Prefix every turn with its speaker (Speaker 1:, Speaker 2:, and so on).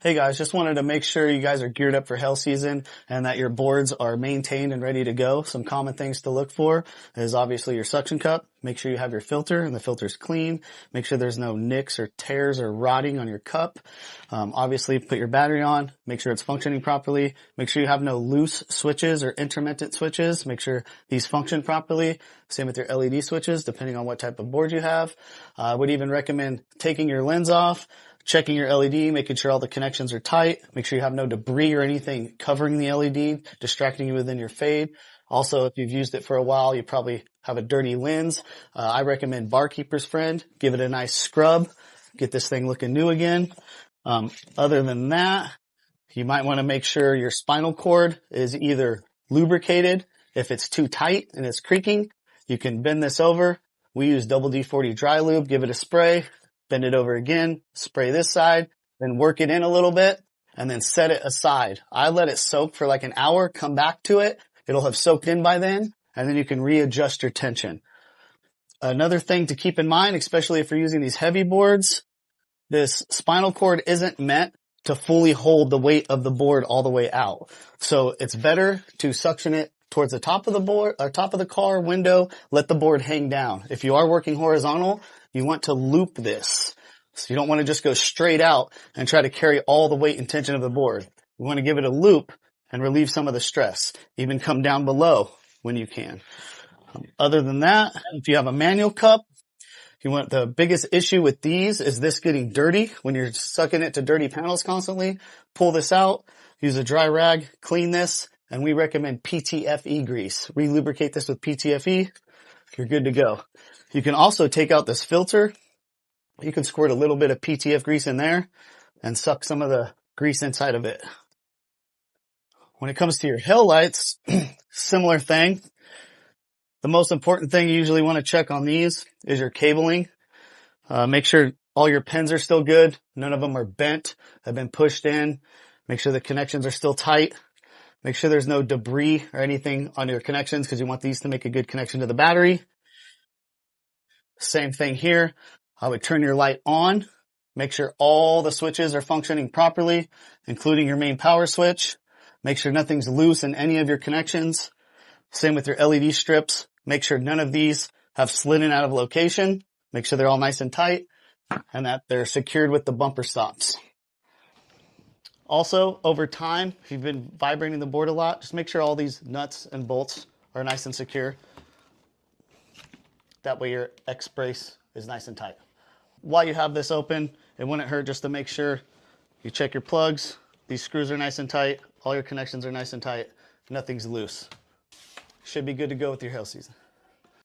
Speaker 1: Hey guys, just wanted to make sure you guys are geared up for hail season and that your boards are maintained and ready to go. Some common things to look for is obviously your suction cup. Make sure you have your filter and the filter's clean. Make sure there's no nicks or tears or rotting on your cup. Obviously put your battery on. Make sure it's functioning properly. Make sure you have no loose switches or intermittent switches. Make sure these function properly. Same with your LED switches, depending on what type of board you have. I would even recommend taking your lens off, checking your LED, making sure all the connections are tight. Make sure you have no debris or anything covering the LED, distracting you within your fade. Also, if you've used it for a while, you probably have a dirty lens. I recommend Barkeeper's Friend. Give it a nice scrub. Get this thing looking new again. Other than that, you might want to make sure your spinal cord is either lubricated. If it's too tight and it's creaking, you can bend this over. We use double D40 dry lube. Give it a spray. Bend it over again, spray this side, then work it in a little bit, and then set it aside. I let it soak for like an hour, come back to it. It'll have soaked in by then, and then you can readjust your tension. Another thing to keep in mind, especially if you're using these heavy boards, this spinal cord isn't meant to fully hold the weight of the board all the way out. So it's better to suction it towards the top of the board, or top of the car window, let the board hang down. If you are working horizontal, you want to loop this. So you don't want to just go straight out and try to carry all the weight and tension of the board. You want to give it a loop and relieve some of the stress. Even come down below when you can. Other than that, if you have a manual cup, the biggest issue with these is this getting dirty when you're sucking it to dirty panels constantly. Pull this out, use a dry rag, clean this, and we recommend PTFE grease. Re-lubricate this with PTFE. You're good to go. You can also take out this filter. You can squirt a little bit of PTF grease in there and suck some of the grease inside of it. When it comes to your hill lights, similar thing. The most important thing you usually want to check on these is your cabling. Make sure all your pins are still good. None of them are bent, have been pushed in. Make sure the connections are still tight. Make sure there's no debris or anything on your connections because you want these to make a good connection to the battery. Same thing here. I would turn your light on. Make sure all the switches are functioning properly, including your main power switch. Make sure nothing's loose in any of your connections. Same with your LED strips. Make sure none of these have slid in out of location. Make sure they're all nice and tight and that they're secured with the bumper stops. Also, over time, if you've been vibrating the board a lot, just make sure all these nuts and bolts are nice and secure. That way your X brace is nice and tight. While you have this open, it wouldn't hurt just to make sure you check your plugs. These screws are nice and tight. All your connections are nice and tight. Nothing's loose. Should be good to go with your hail season.